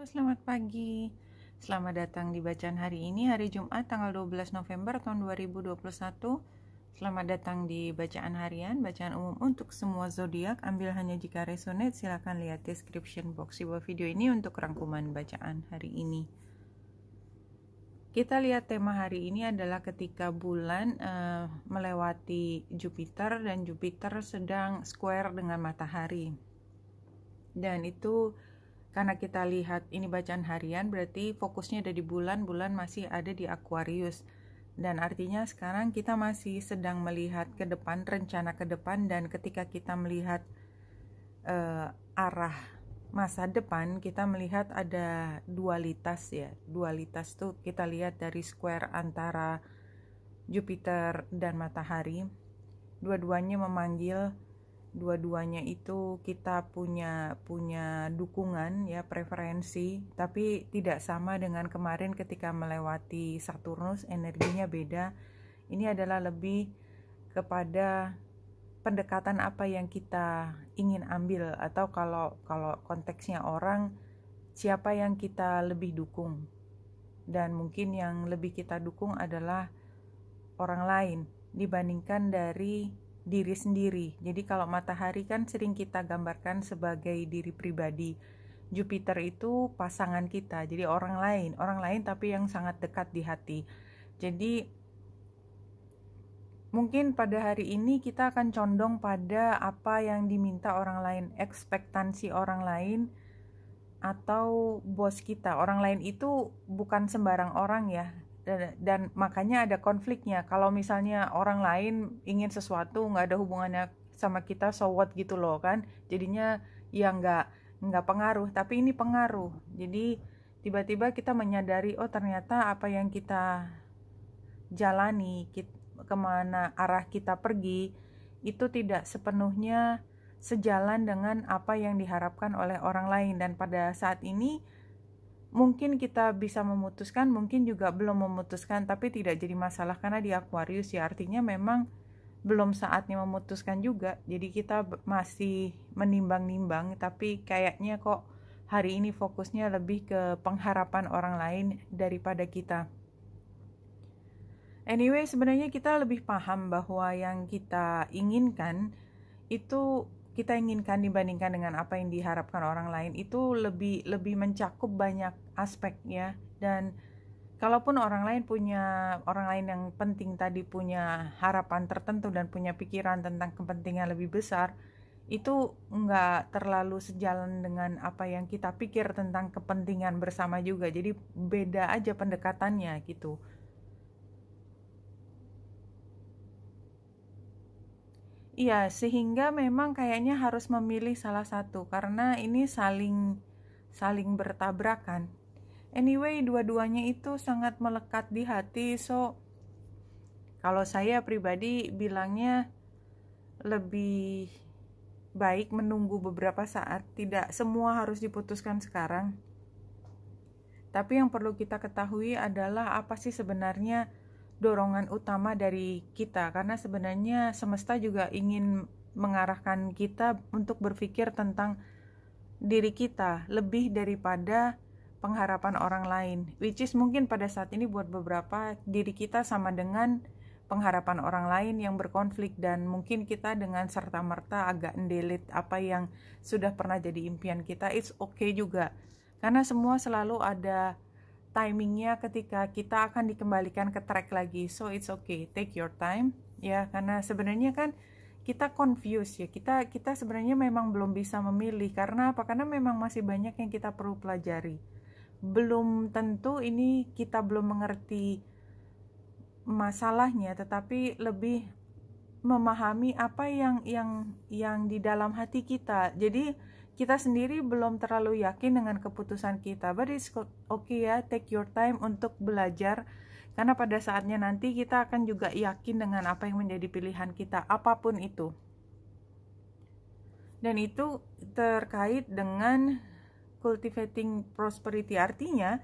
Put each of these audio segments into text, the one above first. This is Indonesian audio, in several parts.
selamat pagi. Selamat datang di bacaan hari ini, hari Jumat tanggal 12 November tahun 2021. Selamat datang di bacaan harian, bacaan umum untuk semua zodiak. Ambil hanya jika resonate, silakan lihat description box di bawah video ini untuk rangkuman bacaan hari ini. Kita lihat tema hari ini adalah ketika bulan melewati Jupiter dan Jupiter sedang square dengan matahari. Dan itu karena kita lihat ini bacaan harian, berarti fokusnya ada di bulan masih ada di Aquarius. Dan artinya sekarang kita masih sedang melihat ke depan, rencana ke depan, dan ketika kita melihat arah masa depan, kita melihat ada dualitas ya. Dualitas tuh kita lihat dari square antara Jupiter dan matahari. Dua-duanya memanggil, dua-duanya itu kita punya dukungan ya, preferensi, tapi tidak sama dengan kemarin ketika melewati Saturnus, energinya beda. Ini adalah lebih kepada pendekatan apa yang kita ingin ambil, atau kalau konteksnya orang, siapa yang kita lebih dukung. Dan mungkin yang lebih kita dukung adalah orang lain dibandingkan dari diri sendiri. Jadi kalau matahari kan sering kita gambarkan sebagai diri pribadi. Jupiter itu pasangan kita, jadi orang lain tapi yang sangat dekat di hati. Jadi mungkin pada hari ini kita akan condong pada apa yang diminta orang lain, ekspektasi orang lain, atau bos kita. Orang lain itu bukan sembarang orang ya. Dan makanya ada konfliknya. Kalau misalnya orang lain ingin sesuatu nggak ada hubungannya sama kita, so what gitu loh kan, jadinya ya nggak pengaruh. Tapi ini pengaruh. Jadi tiba-tiba kita menyadari, oh ternyata apa yang kita jalani, kemana arah kita pergi, itu tidak sepenuhnya sejalan dengan apa yang diharapkan oleh orang lain. Dan pada saat ini mungkin kita bisa memutuskan, mungkin juga belum memutuskan, tapi tidak jadi masalah karena di Aquarius ya, artinya memang belum saatnya memutuskan juga. Jadi kita masih menimbang-nimbang, tapi kayaknya kok hari ini fokusnya lebih ke pengharapan orang lain daripada kita. Anyway, sebenarnya kita lebih paham bahwa yang kita inginkan itu kita inginkan dibandingkan dengan apa yang diharapkan orang lain, itu lebih mencakup banyak aspek ya. Dan kalaupun orang lain yang penting tadi punya harapan tertentu dan punya pikiran tentang kepentingan lebih besar, itu nggak terlalu sejalan dengan apa yang kita pikir tentang kepentingan bersama juga. Jadi beda aja pendekatannya gitu. Iya, sehingga memang kayaknya harus memilih salah satu karena ini saling bertabrakan. Anyway, dua-duanya itu sangat melekat di hati. So, kalau saya pribadi bilangnya lebih baik menunggu beberapa saat. Tidak semua harus diputuskan sekarang. Tapi yang perlu kita ketahui adalah apa sih sebenarnya dorongan utama dari kita, karena sebenarnya semesta juga ingin mengarahkan kita untuk berpikir tentang diri kita lebih daripada pengharapan orang lain, which is mungkin pada saat ini buat beberapa diri kita sama dengan pengharapan orang lain yang berkonflik, dan mungkin kita dengan serta-merta agak ndelit apa yang sudah pernah jadi impian kita. It's okay juga, karena semua selalu ada timingnya ketika kita akan dikembalikan ke track lagi. So it's okay, take your time ya, karena sebenarnya kan kita confused ya, kita sebenarnya memang belum bisa memilih. Karena apa? Karena memang masih banyak yang kita perlu pelajari. Belum tentu ini kita belum mengerti masalahnya, tetapi lebih memahami apa yang di dalam hati kita. Jadi kita sendiri belum terlalu yakin dengan keputusan kita, but it's okay ya, take your time untuk belajar, karena pada saatnya nanti kita akan juga yakin dengan apa yang menjadi pilihan kita, apapun itu. Dan itu terkait dengan cultivating prosperity, artinya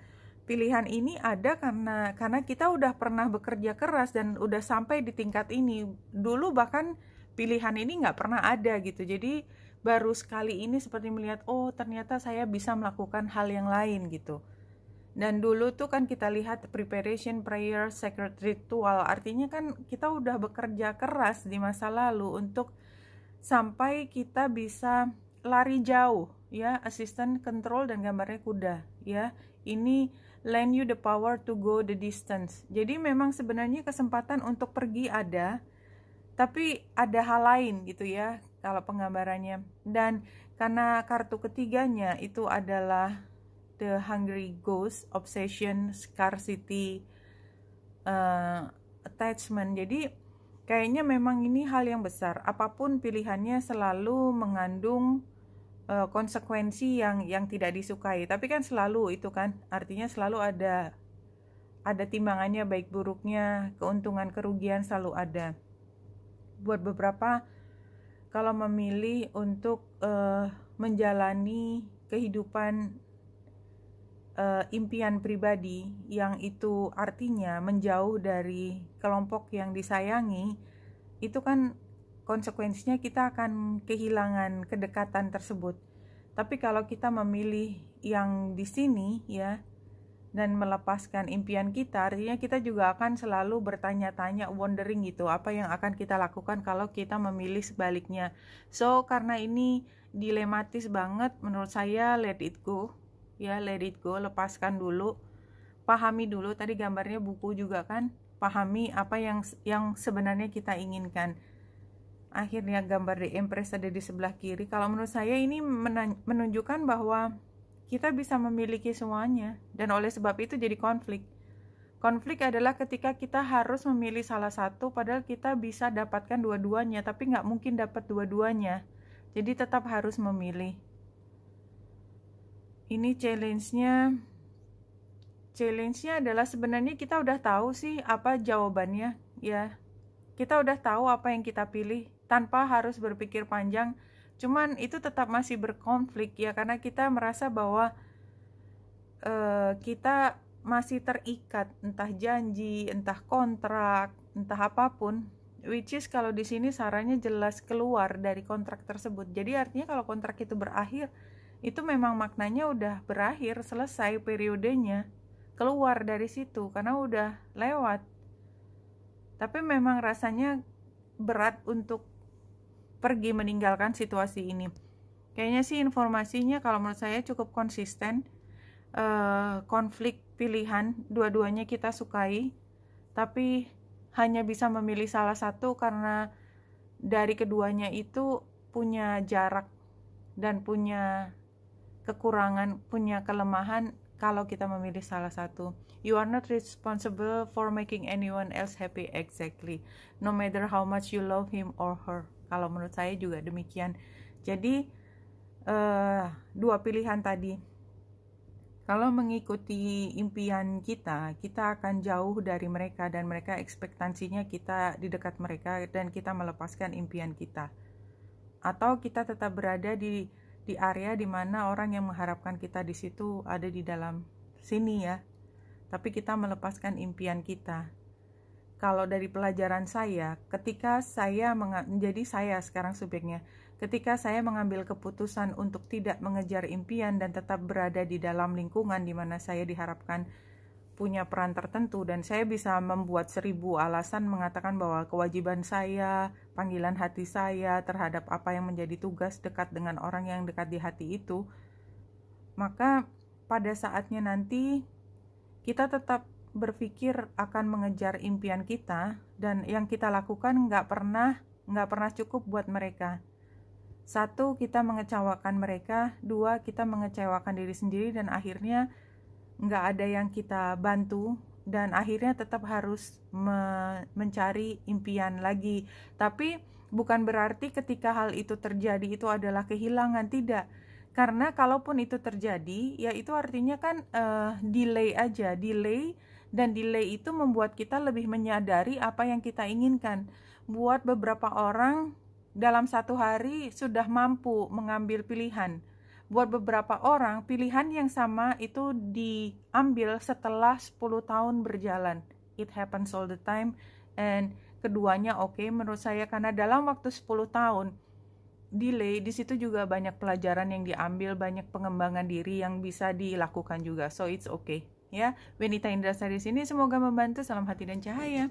pilihan ini ada karena kita udah pernah bekerja keras dan udah sampai di tingkat ini. Dulu bahkan pilihan ini nggak pernah ada gitu. Jadi baru sekali ini seperti melihat, oh ternyata saya bisa melakukan hal yang lain gitu. Dan dulu tuh kan kita lihat preparation, prayer, sacred ritual, artinya kan kita udah bekerja keras di masa lalu untuk sampai kita bisa lari jauh ya, assistant control dan gambarnya kuda ya. Ini lend you the power to go the distance. Jadi memang sebenarnya kesempatan untuk pergi ada, tapi ada hal lain gitu ya kalau penggambarannya. Dan karena kartu ketiganya itu adalah the hungry ghost, obsession, scarcity, attachment. Jadi kayaknya memang ini hal yang besar. Apapun pilihannya selalu mengandung konsekuensi yang tidak disukai. Tapi kan selalu itu kan, artinya selalu ada timbangannya, baik buruknya, keuntungan kerugian selalu ada. Buat beberapa, kalau memilih untuk menjalani kehidupan impian pribadi yang itu artinya menjauh dari kelompok yang disayangi, itu kan konsekuensinya kita akan kehilangan kedekatan tersebut. Tapi kalau kita memilih yang di sini ya, dan melepaskan impian kita, artinya kita juga akan selalu bertanya-tanya, wondering gitu, apa yang akan kita lakukan kalau kita memilih sebaliknya. So karena ini dilematis banget, menurut saya let it go ya, let it go, lepaskan dulu, pahami dulu, tadi gambarnya buku juga kan, pahami apa yang sebenarnya kita inginkan. Akhirnya gambar The Empress ada di sebelah kiri. Kalau menurut saya ini menunjukkan bahwa kita bisa memiliki semuanya, dan oleh sebab itu jadi konflik. Konflik adalah ketika kita harus memilih salah satu, padahal kita bisa dapatkan dua-duanya, tapi nggak mungkin dapat dua-duanya. Jadi tetap harus memilih. Ini challenge-nya adalah sebenarnya kita udah tahu sih apa jawabannya ya. Kita udah tahu apa yang kita pilih tanpa harus berpikir panjang. Cuman itu tetap masih berkonflik ya, karena kita merasa bahwa kita masih terikat, entah janji, entah kontrak, entah apapun. Which is kalau di sini sarannya jelas keluar dari kontrak tersebut. Jadi artinya kalau kontrak itu berakhir, itu memang maknanya udah berakhir, selesai periodenya, keluar dari situ karena udah lewat. Tapi memang rasanya berat untuk pergi meninggalkan situasi ini. Kayaknya sih informasinya kalau menurut saya cukup konsisten. Konflik pilihan, dua-duanya kita sukai, tapi hanya bisa memilih salah satu karena dari keduanya itu punya jarak dan punya kekurangan, punya kelemahan. Kalau kita memilih salah satu, you are not responsible for making anyone else happy exactly, no matter how much you love him or her. Kalau menurut saya juga demikian. Jadi dua pilihan tadi, kalau mengikuti impian kita akan jauh dari mereka, dan mereka ekspektasinya kita di dekat mereka dan kita melepaskan impian kita. Atau kita tetap berada di area di mana orang yang mengharapkan kita di situ ada di dalam sini ya. Tapi kita melepaskan impian kita. Kalau dari pelajaran saya, ketika saya menjadi saya sekarang subjeknya, ketika saya mengambil keputusan untuk tidak mengejar impian dan tetap berada di dalam lingkungan di mana saya diharapkan punya peran tertentu, dan saya bisa membuat 1000 alasan mengatakan bahwa kewajiban saya, panggilan hati saya terhadap apa yang menjadi tugas dekat dengan orang yang dekat di hati itu, maka pada saatnya nanti kita tetap berpikir akan mengejar impian kita, dan yang kita lakukan nggak pernah cukup buat mereka. Satu, kita mengecewakan mereka. Dua, kita mengecewakan diri sendiri, dan akhirnya nggak ada yang kita bantu, dan akhirnya tetap harus mencari impian lagi. Tapi bukan berarti ketika hal itu terjadi itu adalah kehilangan, tidak. Karena kalaupun itu terjadi, ya itu artinya kan delay aja, dan delay itu membuat kita lebih menyadari apa yang kita inginkan. Buat beberapa orang dalam satu hari sudah mampu mengambil pilihan. Buat beberapa orang, pilihan yang sama itu diambil setelah 10 tahun berjalan. It happens all the time. And keduanya oke menurut saya, karena dalam waktu 10 tahun, delay, di situ juga banyak pelajaran yang diambil, banyak pengembangan diri yang bisa dilakukan juga. So it's okay. Ya, Wenita Indrasari sini, semoga membantu. Salam hati dan cahaya.